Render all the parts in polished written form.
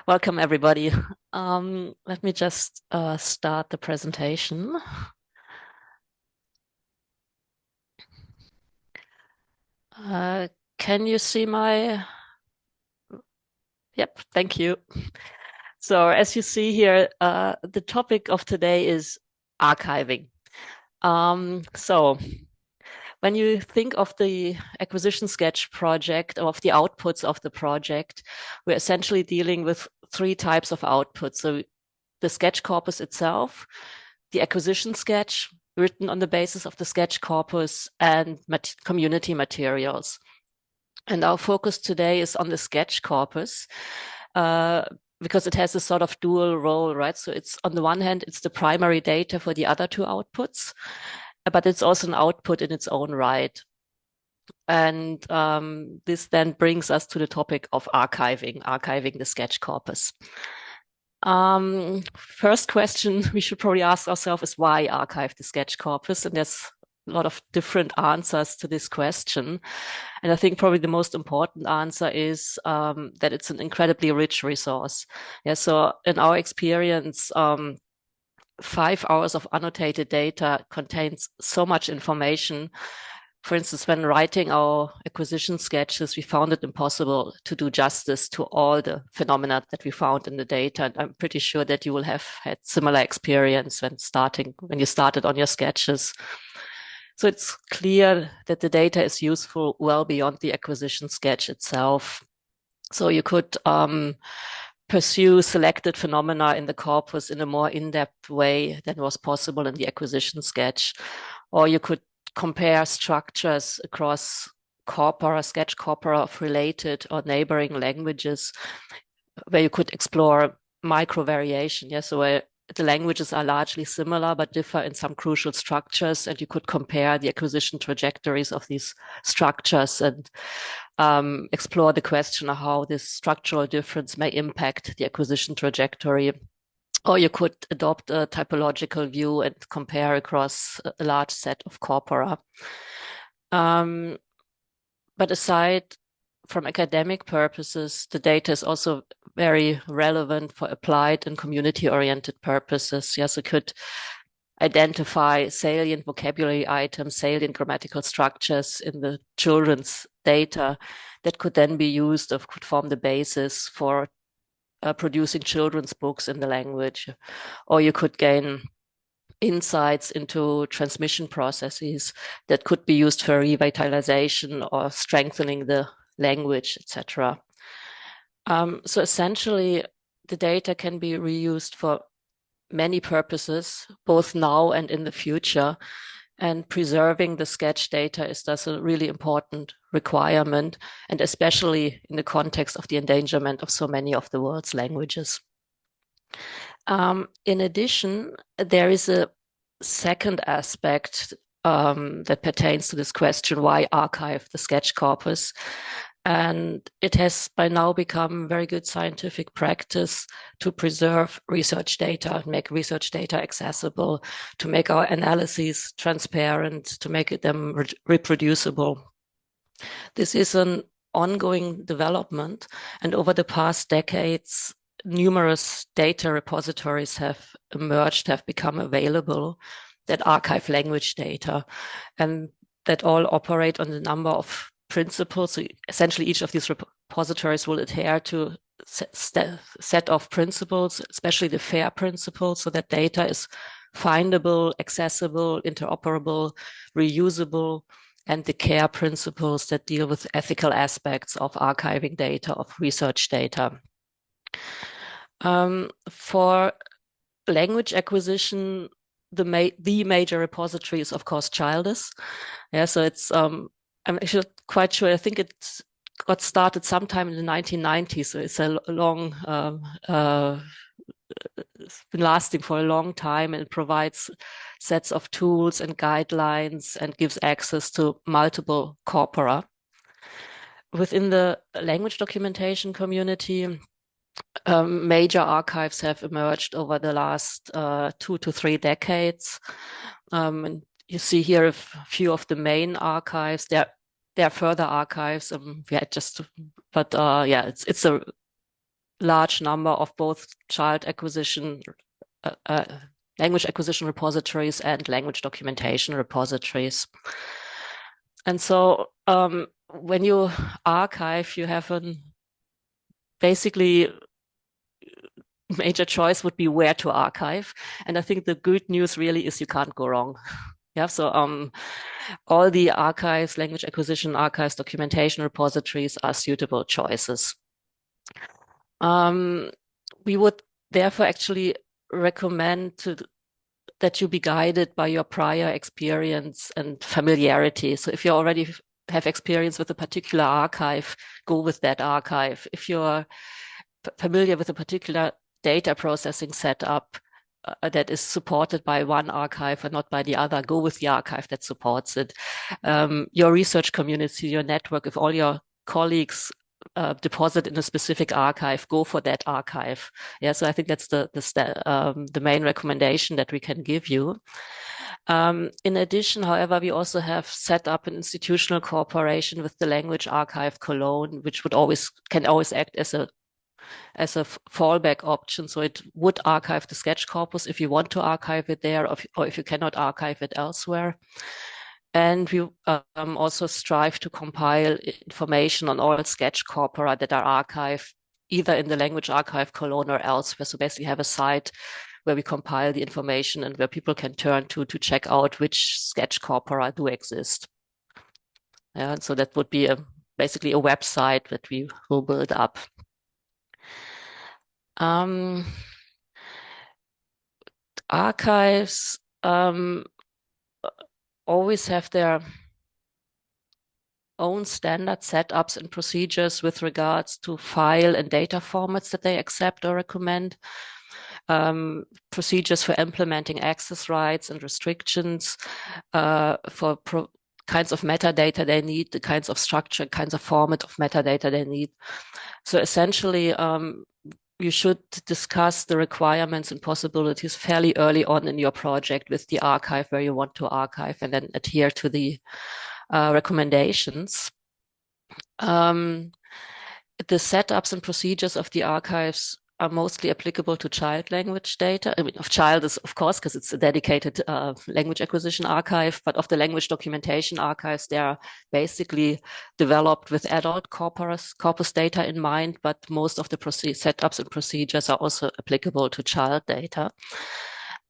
Welcome, everybody. Let me just start the presentation. Can you see my? Yep, thank you. So as you see here, the topic of today is archiving. So when you think of the acquisition sketch project, or of the outputs of the project, we're essentially dealing with three types of outputs. So the sketch corpus itself, the acquisition sketch written on the basis of the sketch corpus, and community materials. And our focus today is on the sketch corpus because it has a sort of dual role, right? So it's on the one hand, it's the primary data for the other two outputs, but it's also an output in its own right. And this then brings us to the topic of archiving the sketch corpus. First question we should probably ask ourselves is why archive the sketch corpus? And there's a lot of different answers to this question. And I think probably the most important answer is that it's an incredibly rich resource. Yeah, so in our experience, 5 hours of annotated data contains so much information. For instance, when writing our acquisition sketches, we found it impossible to do justice to all the phenomena that we found in the data. And I'm pretty sure that you will have had similar experience when you started on your sketches. So it's clear that the data is useful well beyond the acquisition sketch itself. So you could pursue selected phenomena in the corpus in a more in-depth way than was possible in the acquisition sketch. Or you could compare structures across corpora, sketch corpora of related or neighboring languages, where you could explore micro variation. Yes, so where the languages are largely similar but differ in some crucial structures, and you could compare the acquisition trajectories of these structures and explore the question of how this structural difference may impact the acquisition trajectory. Or you could adopt a typological view and compare across a large set of corpora. But aside from academic purposes, the data is also very relevant for applied and community-oriented purposes. Yes, it could identify salient vocabulary items, salient grammatical structures in the children's data that could then be used or could form the basis for producing children's books in the language. Or you could gain insights into transmission processes that could be used for revitalization or strengthening the language, etc. So essentially, the data can be reused for many purposes, both now and in the future. And preserving the sketch data is thus a really important requirement, and especially in the context of the endangerment of so many of the world's languages. In addition, there is a second aspect that pertains to this question, why archive the sketch corpus? And it has by now become very good scientific practice to preserve research data, make research data accessible, to make our analyses transparent, to make them reproducible. This is an ongoing development, and over the past decades, numerous data repositories have emerged, have become available that archive language data, and that all operate on a number of principles. So essentially, each of these repositories will adhere to a set of principles, especially the FAIR principles, so that data is findable, accessible, interoperable, reusable, and the CARE principles that deal with ethical aspects of archiving data, of research data. For language acquisition, the major repository is, of course, Childers. Yeah, so it's I'm actually quite sure. I think it got started sometime in the 1990s, so it's a long, it's been lasting for a long time, and it provides sets of tools and guidelines and gives access to multiple corpora. Within the language documentation community, major archives have emerged over the last 2 to 3 decades. And you see here a few of the main archives. There are further archives. Yeah, it's a large number of both language acquisition repositories and language documentation repositories. And so when you archive, you have basically major choice would be where to archive. And I think the good news really is you can't go wrong. Yeah, so all the archives, language acquisition archives, documentation repositories are suitable choices. We would therefore actually recommend that you be guided by your prior experience and familiarity. So if you already have experience with a particular archive, go with that archive. If you're familiar with a particular data processing setup that is supported by one archive and not by the other, go with the archive that supports it. Your research community, your network, if all your colleagues deposit in a specific archive, go for that archive. Yeah, so I think that's the main recommendation that we can give you. In addition, however, we also have set up an institutional cooperation with the Language Archive Cologne, which can always act as a fallback option. So it would archive the sketch corpus if you want to archive it there, or if you cannot archive it elsewhere. And we also strive to compile information on all sketch corpora that are archived either in the Language Archive Cologne or elsewhere. So basically have a site where we compile the information and where people can turn to check out which sketch corpora do exist. Yeah, and so that would be basically a website that we will build up. Archives always have their own standard setups and procedures with regards to file and data formats that they accept or recommend, procedures for implementing access rights and restrictions, for kinds of metadata they need, the kinds of structure, kinds of format of metadata they need. So essentially, you should discuss the requirements and possibilities fairly early on in your project with the archive where you want to archive, and then adhere to the recommendations. The setups and procedures of the archives are mostly applicable to child language data. I mean, of child is, of course, because it's a dedicated language acquisition archive, but of the language documentation archives, they are basically developed with adult corpus data in mind, but most of the setups and procedures are also applicable to child data.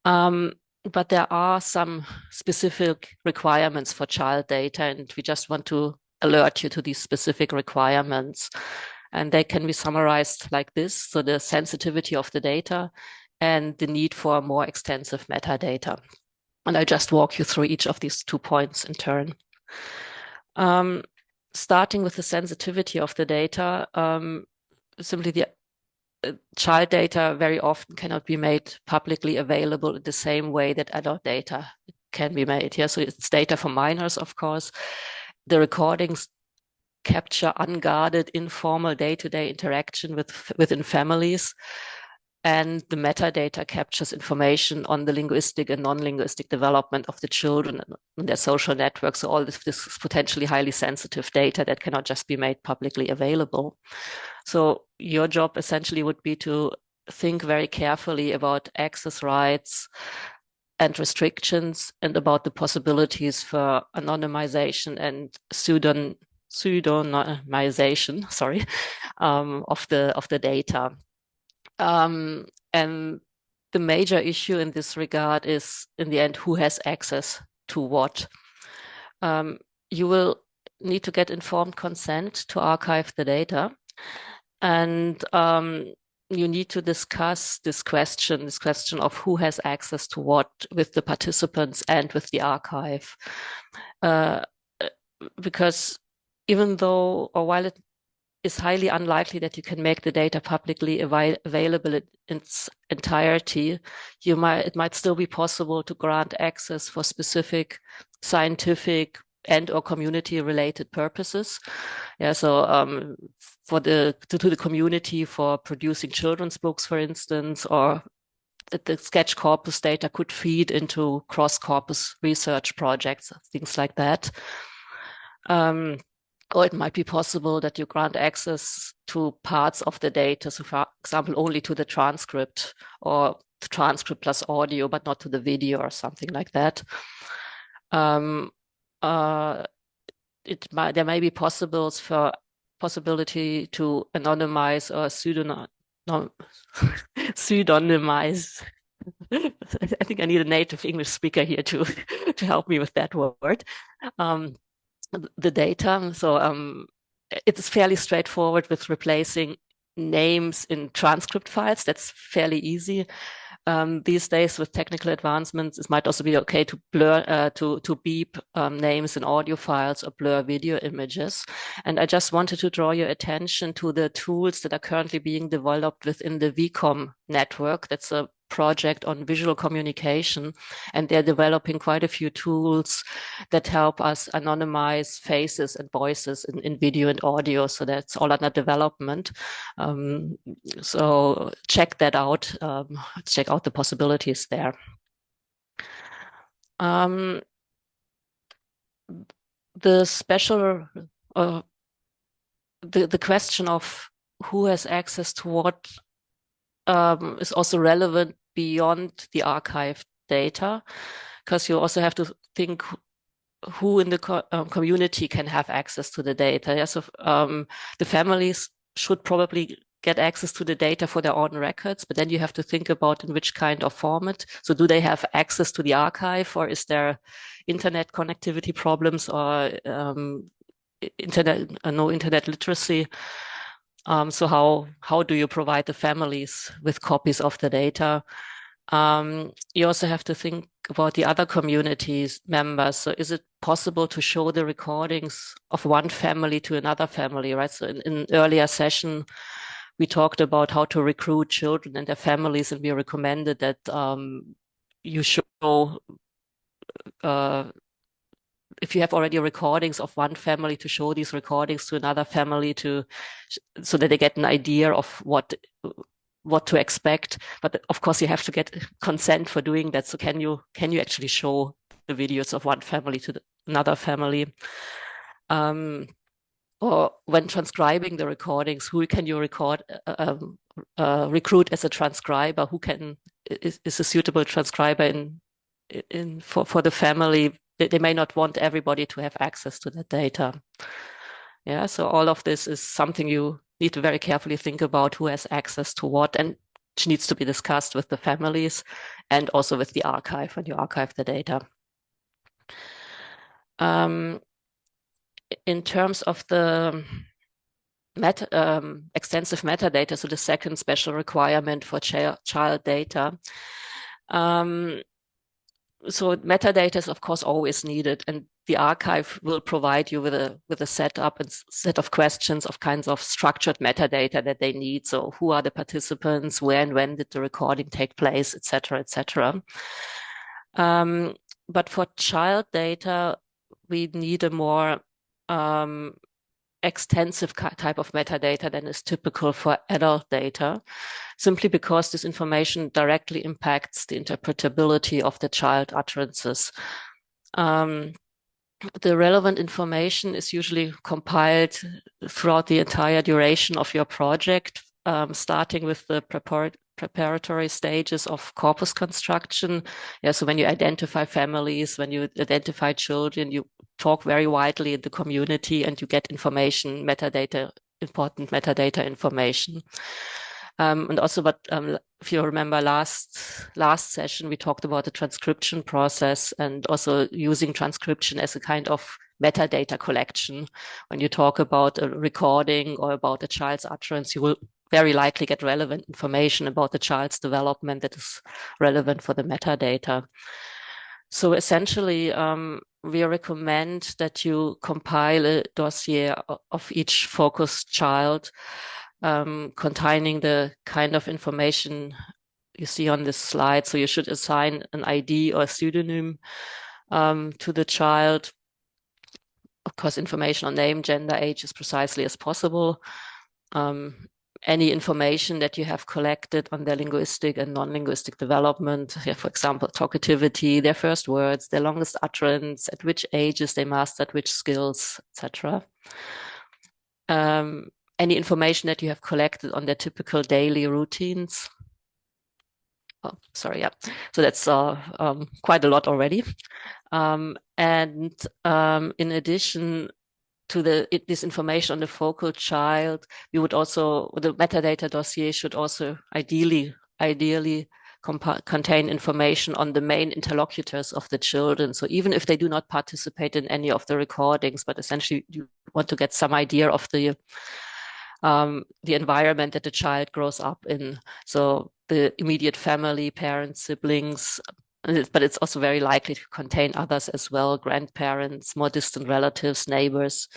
But there are some specific requirements for child data, and we just want to alert you to these specific requirements. And they can be summarized like this. So the sensitivity of the data and the need for more extensive metadata. And I'll just walk you through each of these 2 points in turn. Starting with the sensitivity of the data, simply the child data very often cannot be made publicly available in the same way that adult data can be made. Yeah, so it's data for minors, of course. The recordings capture unguarded, informal day-to-day interaction within families. And the metadata captures information on the linguistic and non-linguistic development of the children and their social networks. So all this is potentially highly sensitive data that cannot just be made publicly available. So your job essentially would be to think very carefully about access rights and restrictions and about the possibilities for anonymization and pseudonymization, of the data. And the major issue in this regard is, in the end, who has access to what. You will need to get informed consent to archive the data. And you need to discuss this question of who has access to what with the participants and with the archive. Because even though, or while it is highly unlikely that you can make the data publicly available in its entirety, it might still be possible to grant access for specific scientific and or community related purposes. Yeah, so to the community for producing children's books, for instance, or that the sketch corpus data could feed into cross corpus research projects, things like that. Or it might be possible that you grant access to parts of the data. So for example, only to the transcript or the transcript plus audio, but not to the video or something like that. Um, uh, there may be possibility to anonymize or pseudonymize. I think I need a native English speaker here to to help me with that word. Um, the data. So it's fairly straightforward with replacing names in transcript files. That's fairly easy. These days, with technical advancements, it might also be okay to blur, to beep names in audio files or blur video images. And I just wanted to draw your attention to the tools that are currently being developed within the VCOM network. That's a project on visual communication, and they're developing quite a few tools that help us anonymize faces and voices in video and audio. So that's all under development. Um, so check that out. Check out the possibilities there. The special, the question of who has access to what is also relevant beyond the archived data, because you also have to think who in the community can have access to the data. Yeah, so the families should probably get access to the data for their own records, but then you have to think about in which kind of format. So do they have access to the archive, or is there internet connectivity problems, or no internet literacy? So how do you provide the families with copies of the data? You also have to think about the other communities members. So is it possible to show the recordings of one family to another family, right? So in an earlier session, we talked about how to recruit children and their families, and we recommended that you show if you have already recordings of one family, to show these recordings to another family so that they get an idea of what to expect. But of course, you have to get consent for doing that. So can you actually show the videos of one family to another family? Or when transcribing the recordings, who can you recruit as a transcriber? Who is a suitable transcriber for the family? They may not want everybody to have access to that data. Yeah, so all of this is something you need to very carefully think about, who has access to what, and which needs to be discussed with the families and also with the archive when you archive the data. In terms of the extensive metadata, so the second special requirement for child data, so metadata is of course always needed, and the archive will provide you with a setup and set of questions of kinds of structured metadata that they need. So who are the participants, where and when did the recording take place, etc., etc. But for child data, we need a more extensive type of metadata than is typical for adult data, simply because this information directly impacts the interpretability of the child utterances. The relevant information is usually compiled throughout the entire duration of your project, starting with the preparatory stages of corpus construction. Yeah, so when you identify families, when you identify children, you talk very widely in the community and you get information, important metadata information. And also, but if you remember last session, we talked about the transcription process and also using transcription as a kind of metadata collection. When you talk about a recording or about a child's utterance, you will very likely get relevant information about the child's development that is relevant for the metadata. So essentially, we recommend that you compile a dossier of each focused child, containing the kind of information you see on this slide. So you should assign an ID or a pseudonym to the child. Of course, information on name, gender, age as precisely as possible. any information that you have collected on their linguistic and non-linguistic development. Yeah, for example, talkativity, their first words, their longest utterance, at which ages they mastered which skills, etc. Any information that you have collected on their typical daily routines. Oh, sorry, yeah. So that's quite a lot already. And in addition to this information on the focal child, we would also, the metadata dossier should also ideally contain information on the main interlocutors of the children. So even if they do not participate in any of the recordings, but essentially you want to get some idea of the environment that the child grows up in. So the immediate family, parents, siblings, but it's also very likely to contain others as well, grandparents, more distant relatives, neighbors.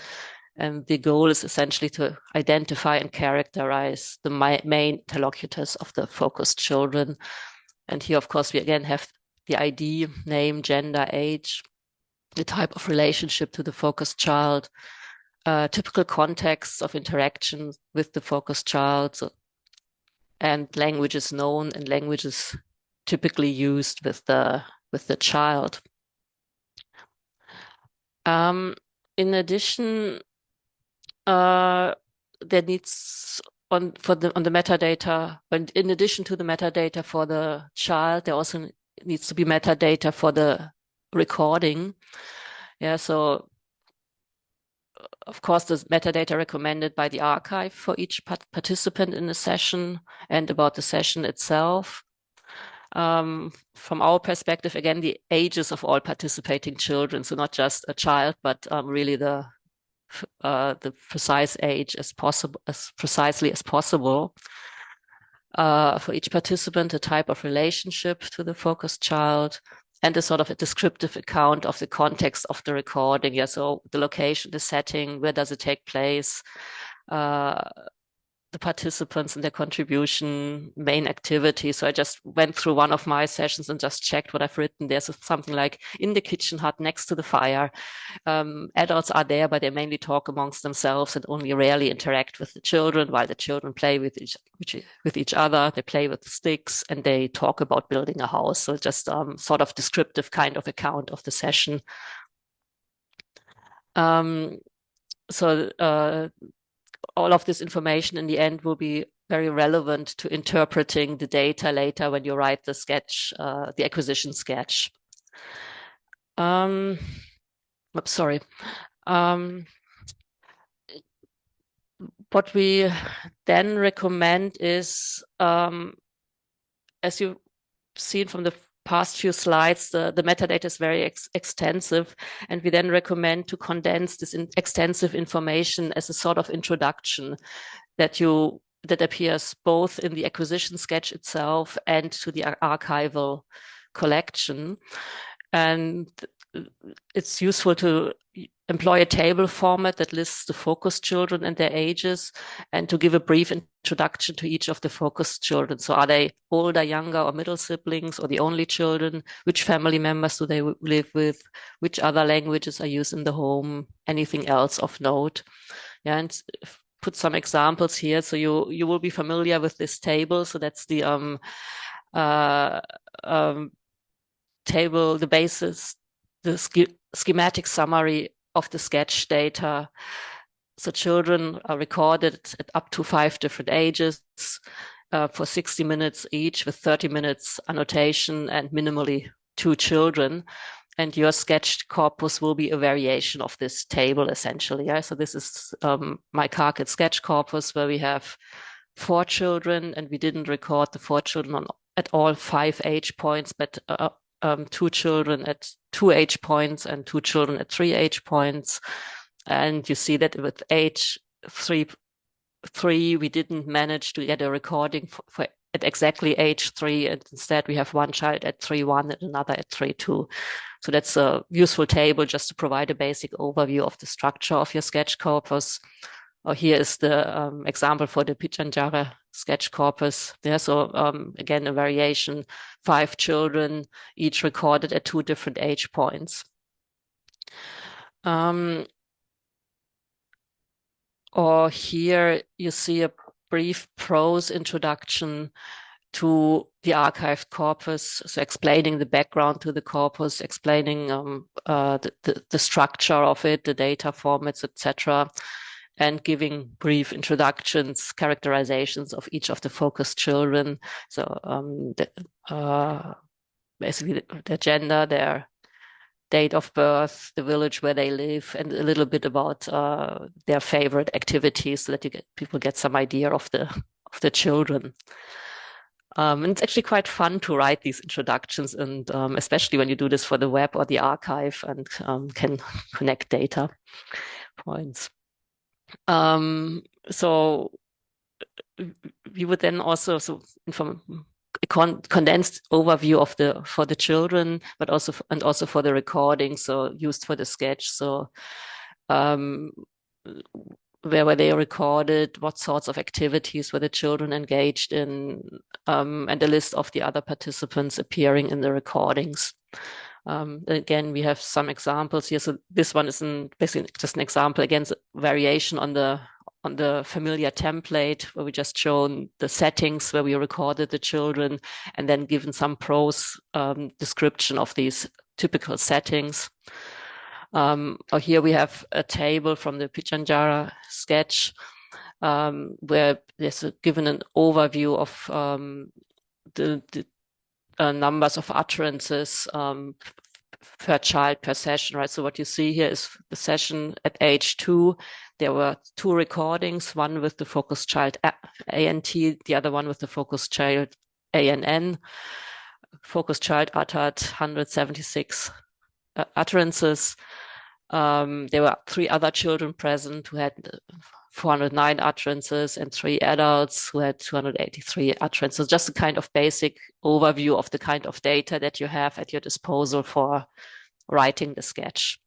And the goal is essentially to identify and characterize the main interlocutors of the focused children. And here, of course, we again have the ID, name, gender, age, the type of relationship to the focused child, typical contexts of interaction with the focused child, and languages known and languages typically used with the child. In addition, there needs on the metadata, and in addition to the metadata for the child, there also needs to be metadata for the recording. Yeah, so of course, the metadata recommended by the archive for each participant in the session and about the session itself. From our perspective, again, the ages of all participating children, so not just a child, but really the precise age as possible, as precisely as possible. For each participant, a type of relationship to the focused child, and a sort of a descriptive account of the context of the recording. Yeah, so the location, the setting, where does it take place, the participants and their contribution, main activity. So I just went through one of my sessions and just checked what I've written. There's something like in the kitchen hut next to the fire. Adults are there, but they mainly talk amongst themselves and only rarely interact with the children, while the children play with each other. They play with sticks and they talk about building a house. So just sort of descriptive kind of account of the session. So all of this information in the end will be very relevant to interpreting the data later when you write the sketch, the acquisition sketch. Oops, sorry. What we then recommend is, as you've seen from the past few slides, the metadata is very extensive, and we then recommend to condense this extensive information as a sort of introduction that appears both in the acquisition sketch itself and to the archival collection. And it's useful to employ a table format that lists the focused children and their ages, and to give a brief introduction to each of the focused children. So are they older, younger, or middle siblings, or the only children? Which family members do they live with? Which other languages are used in the home? Anything else of note? Yeah, and put some examples here. So you will be familiar with this table. So that's the table, the basis, the schematic summary of the sketch data. So children are recorded at up to 5 different ages for 60 minutes each, with 30 minutes annotation and minimally 2 children. And your sketched corpus will be a variation of this table, essentially. Yeah? So this is my Carcat sketch corpus, where we have 4 children, and we didn't record the 4 children at all 5 age points, but 2 children at 2 age points and 2 children at 3 age points. And you see that with age three, we didn't manage to get a recording for at exactly age 3. And instead, we have one child at 3.1 and another at 3.2. So that's a useful table just to provide a basic overview of the structure of your sketch corpus. Here is the example for the Pichanjara sketch corpus. Yeah, so again, a variation, 5 children, each recorded at 2 different age points. Or here you see brief prose introduction to the archived corpus, so explaining the background to the corpus, explaining the structure of it, the data formats, etc., and giving brief introductions, characterizations of each of the focus children. So basically their gender, their date of birth, the village where they live, and a little bit about their favorite activities, so that people get some idea of the children. And it's actually quite fun to write these introductions, and especially when you do this for the web or the archive and can connect data points. So we would then also inform a condensed overview of for the children, but also for the recording, so used for the sketch. So where were they recorded, what sorts of activities were the children engaged in, and a list of the other participants appearing in the recordings. Again, we have some examples here. So this one is basically just an example, again, variation on the familiar template, where we just shown the settings where we recorded the children, and then given some prose description of these typical settings. Here we have a table from the Pijanjara sketch, where there's given an overview of the numbers of utterances per child per session, right? So what you see here is the session at age 2. There were 2 recordings, one with the focus child ANT, the other one with the focus child ANN. Focus child uttered 176 utterances. There were 3 other children present who had 409 utterances, and 3 adults who had 283 utterances. Just a kind of basic overview of the kind of data that you have at your disposal for writing the sketch.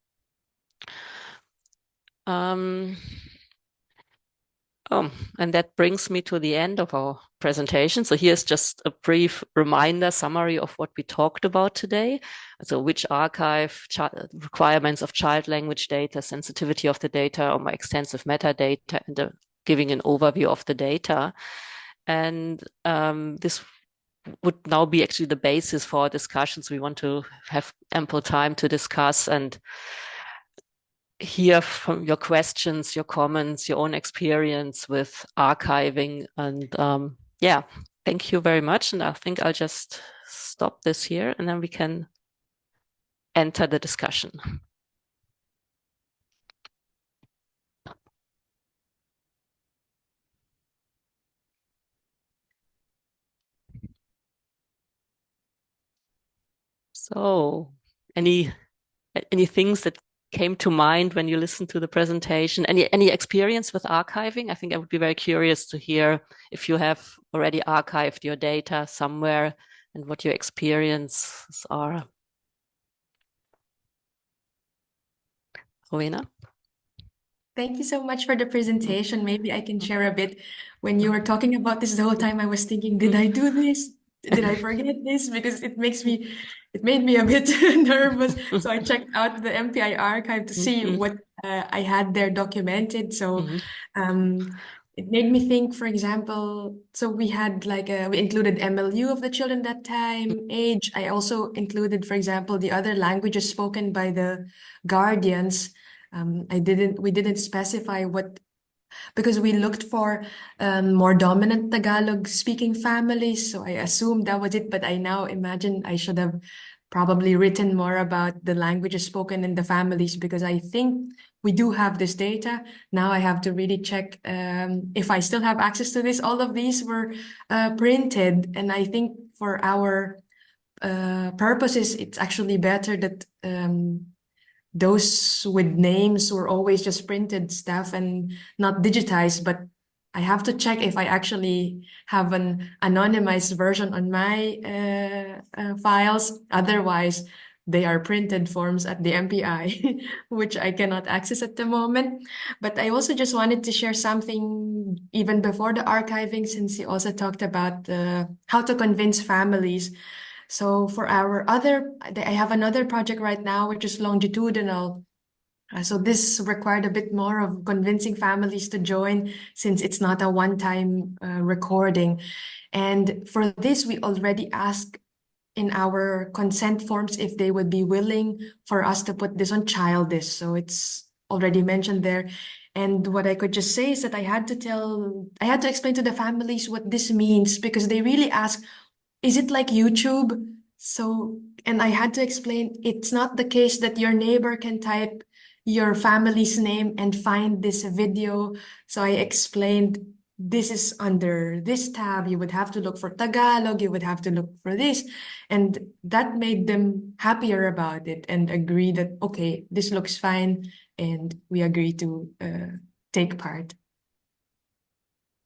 And that brings me to the end of our presentation. So here's just a brief reminder, summary of what we talked about today. So which archive, requirements of child language data, sensitivity of the data, or my extensive metadata, and giving an overview of the data. And this would now be actually the basis for our discussions. We want to have ample time to discuss and hear from your questions, your comments, your own experience with archiving. And yeah, thank you very much. And I think I'll just stop this here, and then we can enter the discussion. So any things that came to mind when you listened to the presentation? Any experience with archiving? I think I would be very curious to hear if you have already archived your data somewhere and what your experiences are. Rowena? Thank you so much for the presentation. Maybe I can share a bit. When you were talking about this the whole time, I was thinking, did I do this? Did I forget this? Because it made me a bit nervous. So I checked out the MPI archive to see what I had there documented. So it made me think, for example, so we had we included MLU of the children that time, age. I also included, for example, the other languages spoken by the guardians. We didn't specify what, because we looked for more dominant Tagalog speaking families. So I assumed that was it, but I now imagine I should have probably written more about the languages spoken in the families, because I think we do have this data. Now I have to really check if I still have access to this. All of these were printed, and I think for our purposes, it's actually better that those with names were always just printed stuff and not digitized. But I have to check if I actually have an anonymized version on my files. Otherwise, they are printed forms at the MPI, which I cannot access at the moment. But I also just wanted to share something even before the archiving, since you also talked about how to convince families. So for I have another project right now, which is longitudinal. So this required a bit more of convincing families to join since it's not a one-time recording. And for this, we already asked in our consent forms if they would be willing for us to put this on Childish. So it's already mentioned there. And what I could just say is that I had to explain to the families what this means because they really ask, is it like YouTube? So, and I had to explain it's not the case that your neighbor can type your family's name and find this video. So I explained this is under this tab. You would have to look for Tagalog, you would have to look for this. And that made them happier about it and agree that, okay, this looks fine. And we agree to take part.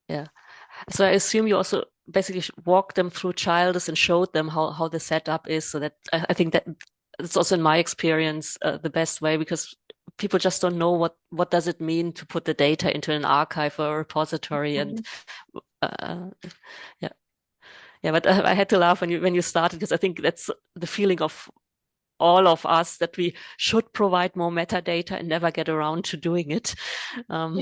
Yeah. So I assume you also basically walked them through Childers and showed them how the setup is. So that I think that it's also in my experience the best way because people just don't know what does it mean to put the data into an archive or a repository and uh, yeah. Yeah, but I had to laugh when you started because I think that's the feeling of all of us that we should provide more metadata and never get around to doing it. Um,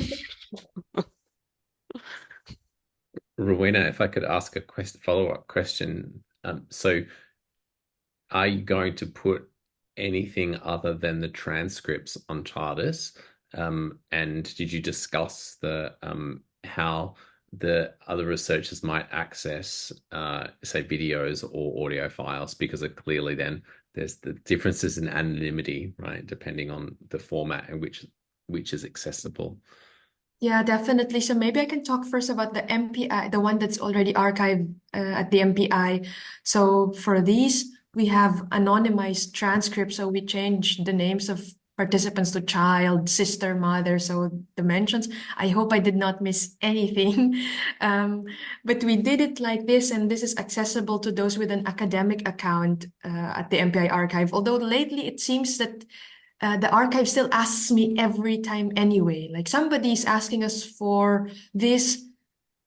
Rowena, if I could ask a follow-up question. So are you going to put anything other than the transcripts on Charters? And did you discuss the how the other researchers might access, say, videos or audio files? Because clearly then there's the differences in anonymity, right? Depending on the format and which is accessible. Yeah, definitely. So maybe I can talk first about the MPI, the one that's already archived at the MPI. So for these, we have anonymized transcripts. So we changed the names of participants to child, sister, mother. So the mentions. I hope I did not miss anything. Um, but we did it like this, and this is accessible to those with an academic account at the MPI archive. Although lately it seems that the archive still asks me every time anyway. Like somebody's asking us for this.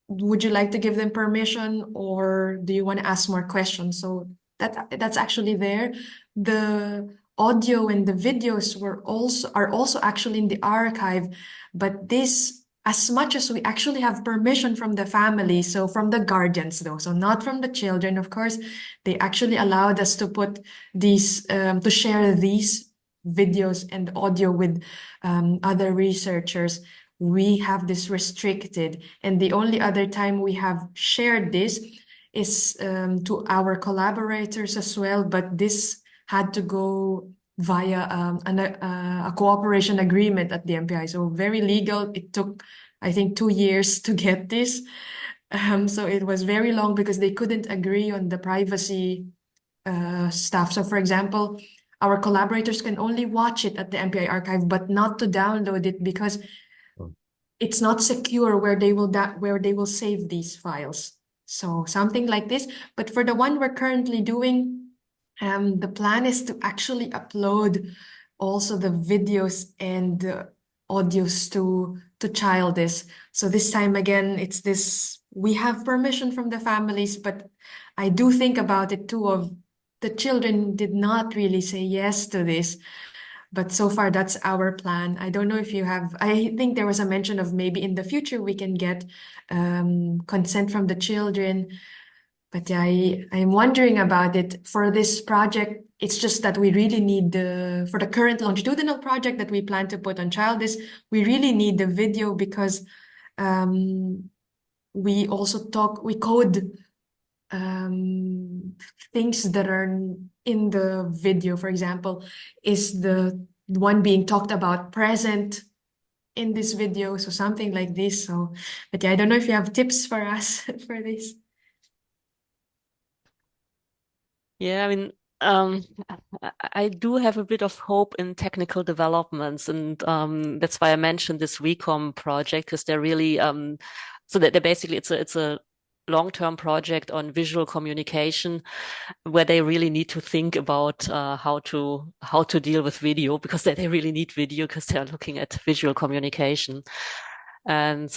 Would you like to give them permission, or do you want to ask more questions? So that's actually there. The audio and the videos were also are also actually in the archive, but this as much as we actually have permission from the family, so from the guardians though, so not from the children, of course, they actually allowed us to put these to share these videos and audio with other researchers. We have this restricted, and the only other time we have shared this is to our collaborators as well, but this had to go via a cooperation agreement at the MPI. So very legal. It took, I think, 2 years to get this. So it was very long because they couldn't agree on the privacy stuff. So for example, our collaborators can only watch it at the MPI archive, but not to download it because it's not secure where they will save these files. So something like this. But for the one we're currently doing, the plan is to actually upload also the videos and the audios to Childish. So this time again, it's this we have permission from the families, but I do think about it too of the children did not really say yes to this. But so far, that's our plan. I don't know if you have, I think there was a mention of maybe in the future we can get consent from the children. But I'm wondering about it for this project. It's just that we really need for the current longitudinal project that we plan to put on Childish, we really need the video because um, we code um, things that are in the video. For example, is the one being talked about present in this video? So something like this. So, but yeah, I don't know if you have tips for us for this. Yeah, I mean, um, I do have a bit of hope in technical developments, and that's why I mentioned this WeCom project because they're really so that they're basically it's a long-term project on visual communication where they really need to think about how to deal with video because they really need video because they're looking at visual communication, and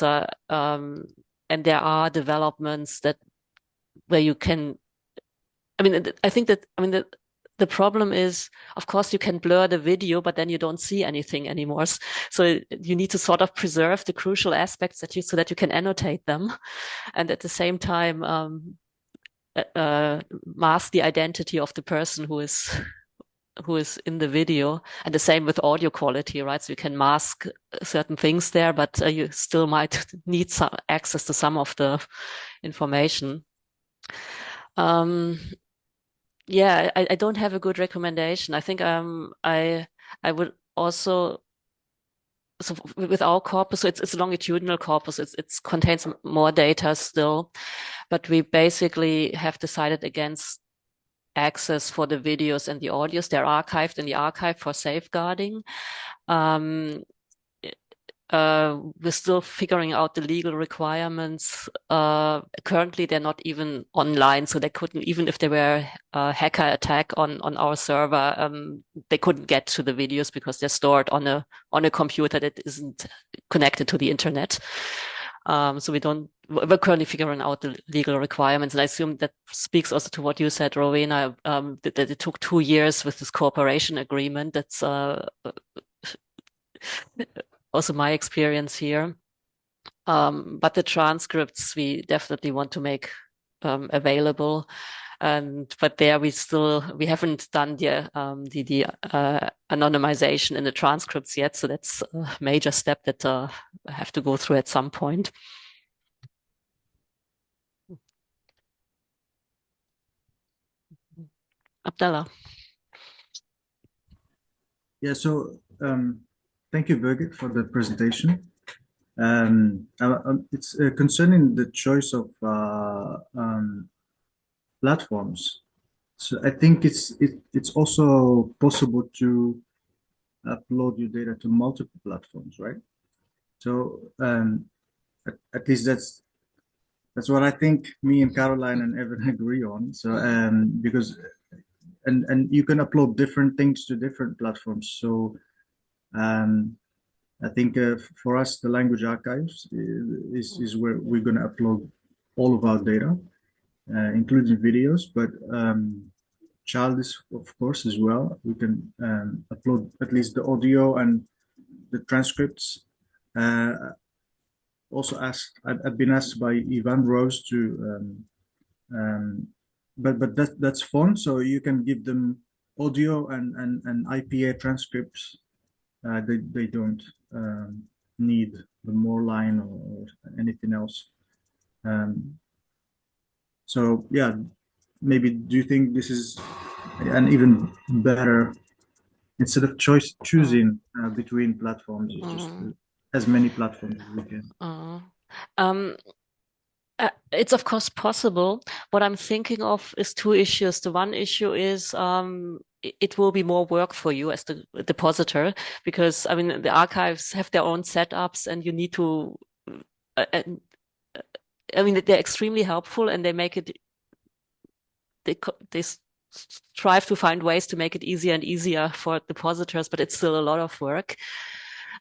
and there are developments that where you can I mean, I think that, I mean, the problem is, of course, you can blur the video, but then you don't see anything anymore. So you need to sort of preserve the crucial aspects so that you can annotate them, and at the same time mask the identity of the person who is in the video. And the same with audio quality, right? So you can mask certain things there, but you still might need some access to some of the information. Yeah, I don't have a good recommendation. I think I would also, so with our corpus, so it's a longitudinal corpus. It contains more data still, but we basically have decided against access for the videos and the audios. They're archived in the archive for safeguarding. We're still figuring out the legal requirements. Currently, they're not even online, so they couldn't, even if there were a hacker attack on our server, they couldn't get to the videos because they're stored on a computer that isn't connected to the internet. So we're currently figuring out the legal requirements, and I assume that speaks also to what you said, Rowena, that it took 2 years with this cooperation agreement. That's also my experience here. But the transcripts we definitely want to make available. But there we haven't done the anonymization in the transcripts yet. So that's a major step that I have to go through at some point. Abdallah. Yeah, so thank you, Birgit, for the presentation. It's concerning the choice of platforms. So I think it's also possible to upload your data to multiple platforms, right? So at least that's what I think me and Caroline and Evan agree on. So because and you can upload different things to different platforms. So I think for us, the language archives is where we're going to upload all of our data, including videos, but child is, of course, as well. We can upload at least the audio and the transcripts. Also I've been asked by Ivan Rose to, but that's fun. So you can give them audio and IPA transcripts. They don't need the more line or anything else. So yeah, maybe do you think this is an even better, instead of choosing between platforms, just as many platforms as we can? It's of course possible. What I'm thinking of is two issues. The one issue is it will be more work for you as the depositor, because I mean the archives have their own setups, and you need to. I mean they're extremely helpful, and they make it. They strive to find ways to make it easier and easier for depositors, but it's still a lot of work.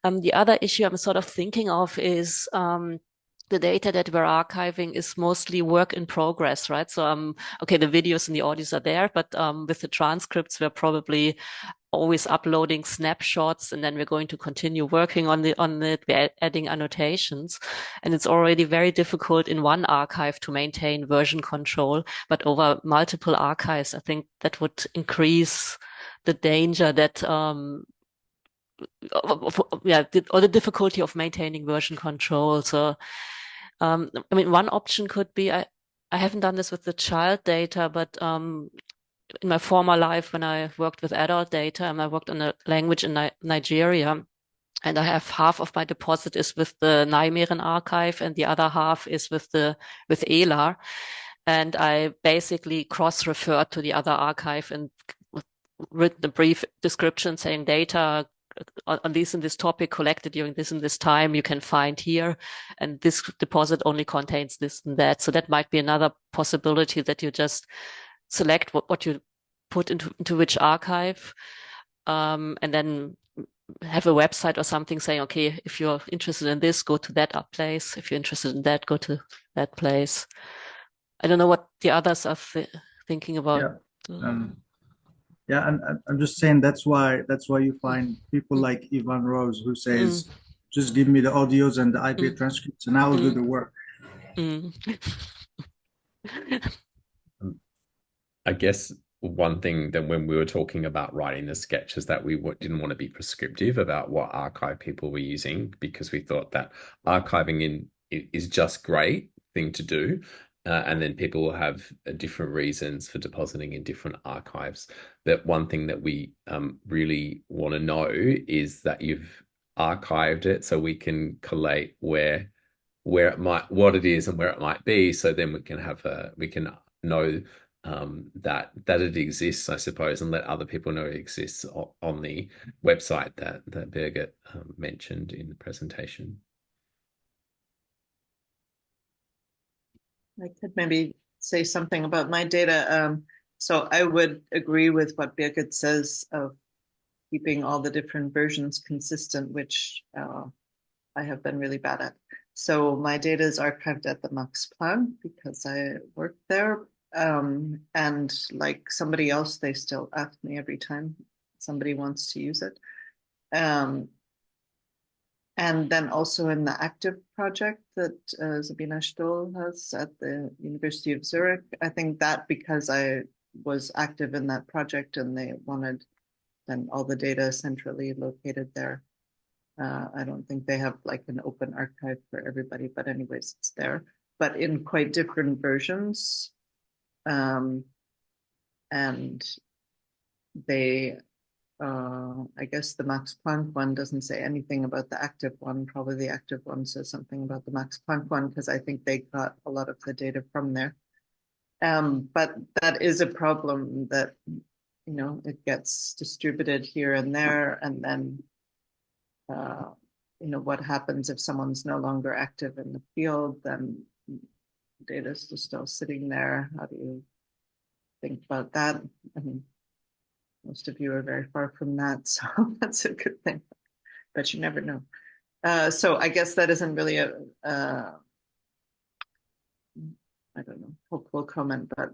The other issue I'm sort of thinking of is the data that we're archiving is mostly work in progress, right? So, okay, the videos and the audios are there, but with the transcripts, we're probably always uploading snapshots, and then we're going to continue working on it. We're adding annotations, and it's already very difficult in one archive to maintain version control, but over multiple archives, I think that would increase the danger that or the difficulty of maintaining version control. So, I mean, one option could be, I haven't done this with the child data, but in my former life, when I worked with adult data, and I worked on a language in Nigeria, and I have half of my deposit is with the Nijmegen archive, and the other half is with ELAR. And I basically cross-referred to the other archive and written a brief description saying data on this and this topic collected during this and this time you can find here, and this deposit only contains this and that. So that might be another possibility, that you just select what you put into which archive, and then have a website or something saying, okay, if you're interested in this, go to that place. If you're interested in that, go to that place. I don't know what the others are thinking about. Yeah. Yeah, and I'm just saying that's why you find people like Ivan Rose who Mm, says, just give me the audios and the IPA mm, transcripts and I will do mm, the work. mm. Um, I guess one thing that when we were talking about writing the sketch is that we didn't want to be prescriptive about what archive people were using because we thought that archiving is just great thing to do. And then people will have different reasons for depositing in different archives. But one thing that we really want to know is that you've archived it so we can collate what it is and where it might be. So then we can know that it exists, I suppose, and let other people know it exists on the website that Birgit mentioned in the presentation. I could maybe say something about my data. So I would agree with what Birgit says of keeping all the different versions consistent, which I have been really bad at. So my data is archived at the Max Planck because I work there. And like somebody else, they still ask me every time somebody wants to use it. And then also in the active project that Sabina Stoll has at the University of Zurich, I think that because I was active in that project and they wanted then all the data centrally located there. I don't think they have like an open archive for everybody, but anyways, it's there, but in quite different versions. And they I guess the Max Planck one doesn't say anything about the active one. Probably the active one says something about the Max Planck one because I think they got a lot of the data from there. But that is a problem that, you know, it gets distributed here and there. And then, you know, what happens if someone's no longer active in the field, then data is still sitting there. How do you think about that? I mean, most of you are very far from that, so that's a good thing, but you never know. So I guess that isn't really a, I don't know, hopeful comment, but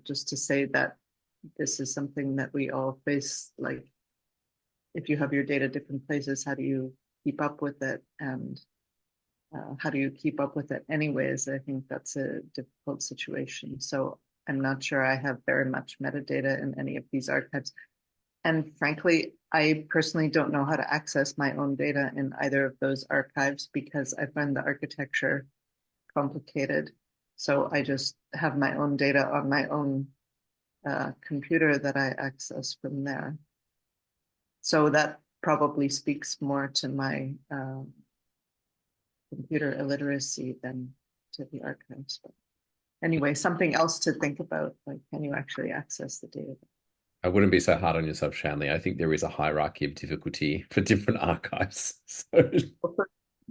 just to say that this is something that we all face, like if you have your data different places, how do you keep up with it? And how do you keep up with it anyways? I think that's a difficult situation. So I'm not sure I have very much metadata in any of these archives. And frankly, I personally don't know how to access my own data in either of those archives because I find the architecture complicated. So I just have my own data on my own computer that I access from there. So that probably speaks more to my computer illiteracy than to the archives. But anyway, something else to think about, like, can you actually access the data? I wouldn't be so hard on yourself, Shanley. I think there is a hierarchy of difficulty for different archives. So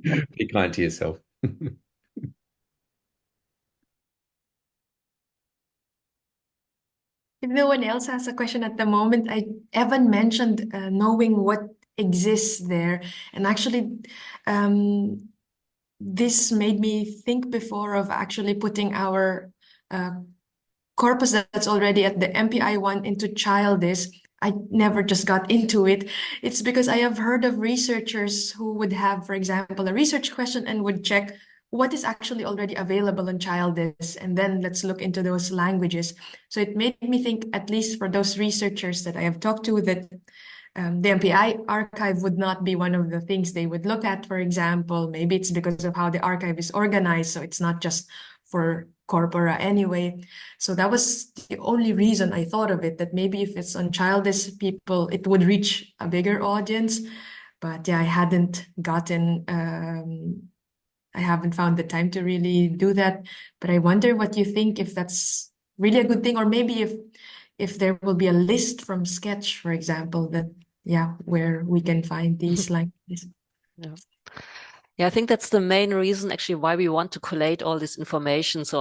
be kind to yourself. If no one else has a question at the moment, Evan mentioned knowing what exists there. And actually, this made me think before of actually putting our corpus that's already at the MPI one into Childis. I never just got into it. It's because I have heard of researchers who would have, for example, a research question and would check what is actually already available on Childis, and then let's look into those languages. So it made me think, at least for those researchers that I have talked to, that the MPI archive would not be one of the things they would look at, for example. Maybe it's because of how the archive is organized, so it's not just for corpora anyway. So that was the only reason I thought of it, that maybe if it's on Childis people, it would reach a bigger audience. But yeah, I haven't found the time to really do that. But I wonder what you think, if that's really a good thing, or maybe if there will be a list from Sketch, for example, that where we can find these languages. Yeah. Yeah, I think that's the main reason actually why we want to collate all this information. So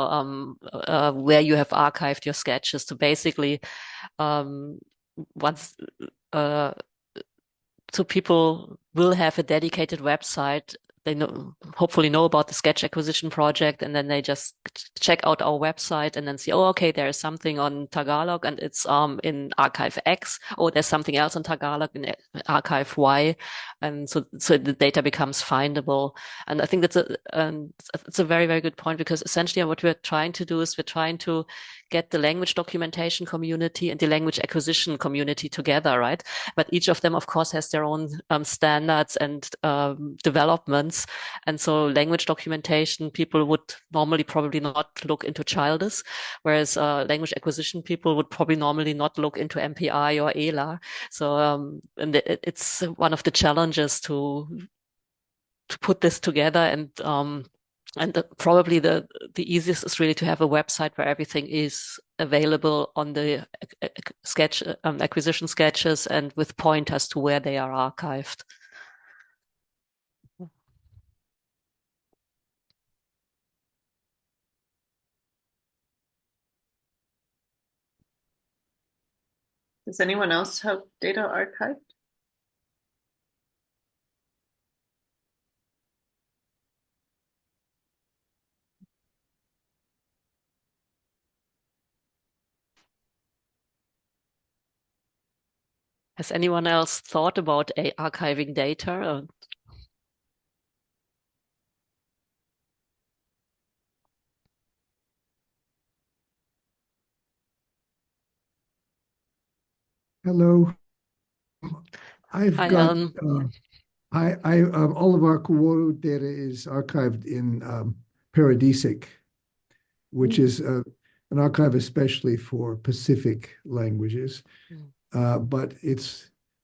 where you have archived your sketches, to basically once so people will have a dedicated website they hopefully know about the sketch acquisition project, and then they just check out our website and then see, oh, okay, there is something on Tagalog and it's in archive X. Oh, there's something else on Tagalog in archive Y, and so the data becomes findable. And I think it's a very, very good point, because essentially what we're trying to do is we're trying to get the language documentation community and the language acquisition community together, right? But each of them, of course, has their own standards and developments. And so language documentation people would normally probably not look into Childers, whereas language acquisition people would probably normally not look into MPI or ELA. So and it's one of the challenges to put this together, and probably the easiest is really to have a website where everything is available on the sketch acquisition sketches and with pointers to where they are archived. Does anyone else have data archived? Has anyone else thought about archiving data? Hello. I've I, got all of our Kuoru data is archived in Paradisic, which is an archive especially for Pacific languages. But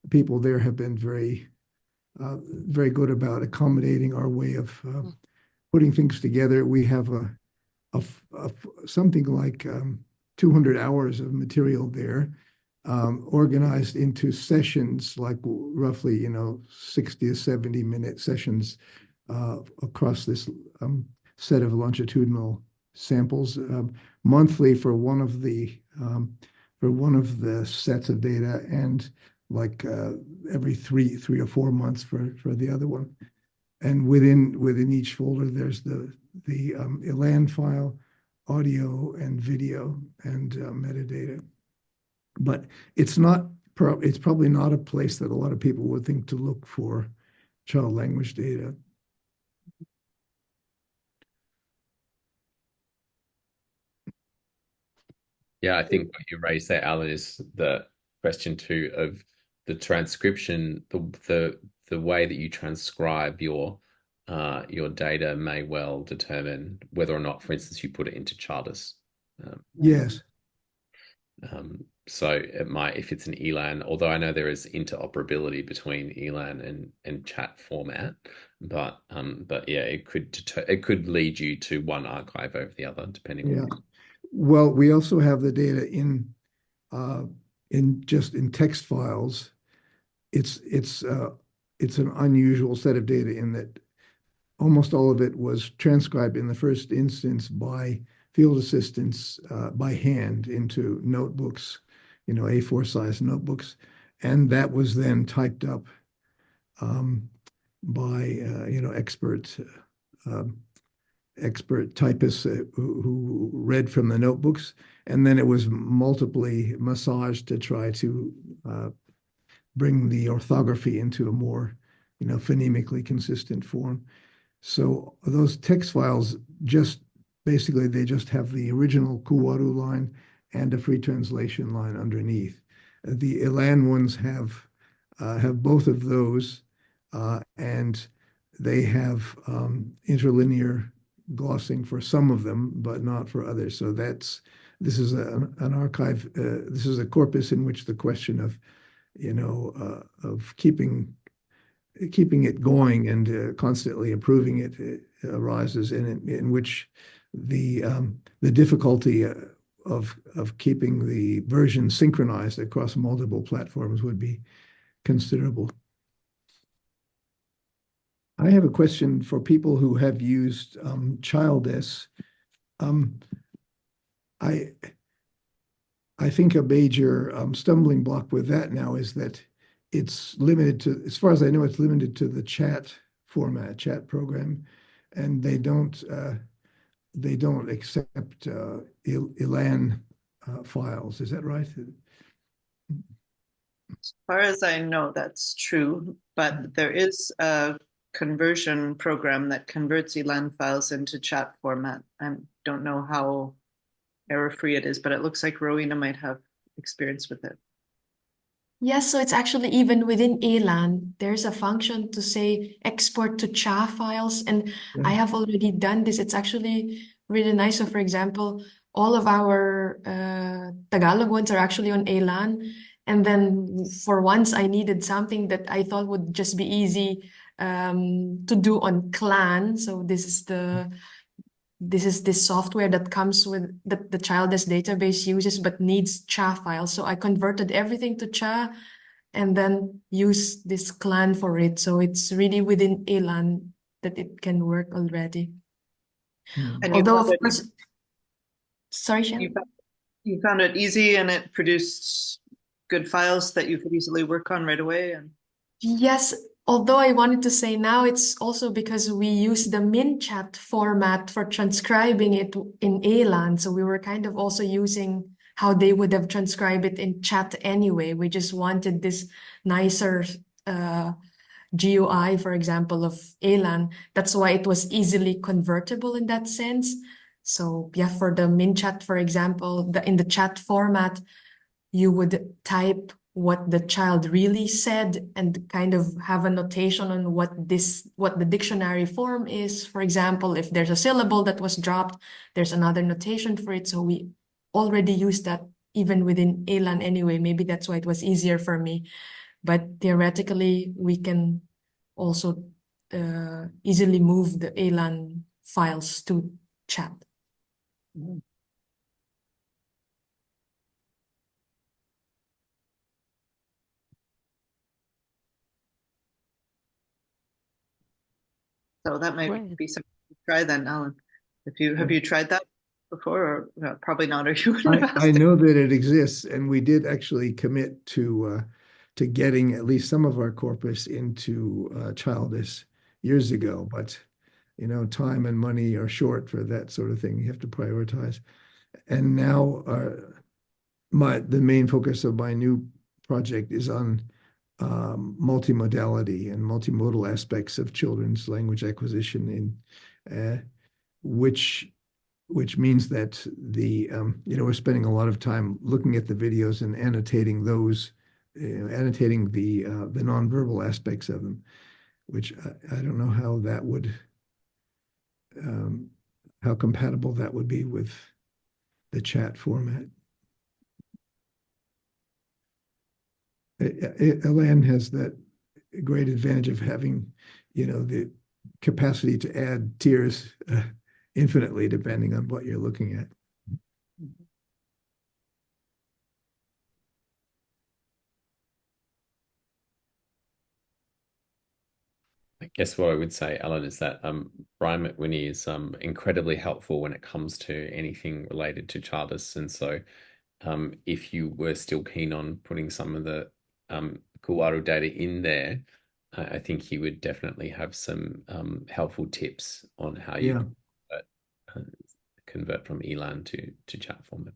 people there have been very good about accommodating our way of putting things together. We have something like 200 hours of material there, organized into sessions, like roughly 60 to 70-minute sessions across this set of longitudinal samples, monthly for one of the sets of data, and like every three or 4 months for the other one. And within each folder, there's the ELAN file, audio and video, and metadata. But it's probably not a place that a lot of people would think to look for child language data. Yeah, I think what you raised there, Alan, is the question too of the transcription, the way that you transcribe your data may well determine whether or not, for instance, you put it into Charters. Yes. So it might, if it's an ELAN, although I know there is interoperability between ELAN and chat format, but yeah, it could lead you to one archive over the other, depending on. Well, we also have the data in text files. It's an unusual set of data in that almost all of it was transcribed in the first instance by field assistants by hand into notebooks, A4 size notebooks, and that was then typed up by expert typists who read from the notebooks, and then it was multiply massaged to try to bring the orthography into a more phonemically consistent form. So those text files basically they just have the original Kuwaru line and a free translation line underneath. The ELAN ones have both of those, and they have interlinear glossing for some of them, but not for others. So this is an archive. This is a corpus in which the question of keeping it going and constantly improving it arises, and in which the difficulty of keeping the version synchronized across multiple platforms would be considerable. I have a question for people who have used Childes. I think a major stumbling block with that now is that it's limited to, as far as I know, it's limited to the chat format chat program, and they don't accept ELAN files. Is that right? As far as I know, that's true, but there is a conversion program that converts ELAN files into chat format. I don't know how error-free it is, but it looks like Rowena might have experience with it. Yes, so it's actually even within ELAN, there's a function to say export to CHA files. And I Yeah. have already done this. It's actually really nice. So, for example, all of our Tagalog ones are actually on ELAN. And then for once, I needed something that I thought would just be easy to do on CLAN. So this is this software that comes with that the Childes database uses but needs CHA files. So I converted everything to CHA and then use this clan for it. So it's really within ELAN that it can work already. And Although, of course, sorry, you Shan. found, you found it easy and it produced good files that you could easily work on right away. And Yes, although I wanted to say now it's also because we use the MinChat format for transcribing it in ELAN. So we were kind of also using how they would have transcribed it in chat anyway. We just wanted this nicer GUI, for example, of ELAN. That's why it was easily convertible in that sense. So yeah, for the MinChat, for example, in the chat format, you would type what the child really said and kind of have a notation on what the dictionary form is. For example, if there's a syllable that was dropped, there's another notation for it. So we already use that even within ELAN anyway. Maybe that's why it was easier for me. But theoretically, we can also easily move the ELAN files to chat. so that might Great. be something to try then, Alan. Have you tried that before, or probably not, or you wouldn't have I asked it. know that it exists, and we did actually commit to getting at least some of our corpus into Childis years ago, but time and money are short for that sort of thing. You have to prioritize. And now the main focus of my new project is on multimodality and multimodal aspects of children's language acquisition, which means that we're spending a lot of time looking at the videos and annotating those, annotating the nonverbal aspects of them, which I don't know how that would, how compatible that would be with the chat format. Elan has that great advantage of having, the capacity to add tiers infinitely depending on what you're looking at. I guess what I would say, Alan, is that Brian McWhinney is incredibly helpful when it comes to anything related to Charters. And so if you were still keen on putting some of the Kuwaru data in there, I think he would definitely have some helpful tips on how you convert from ELAN to chat format.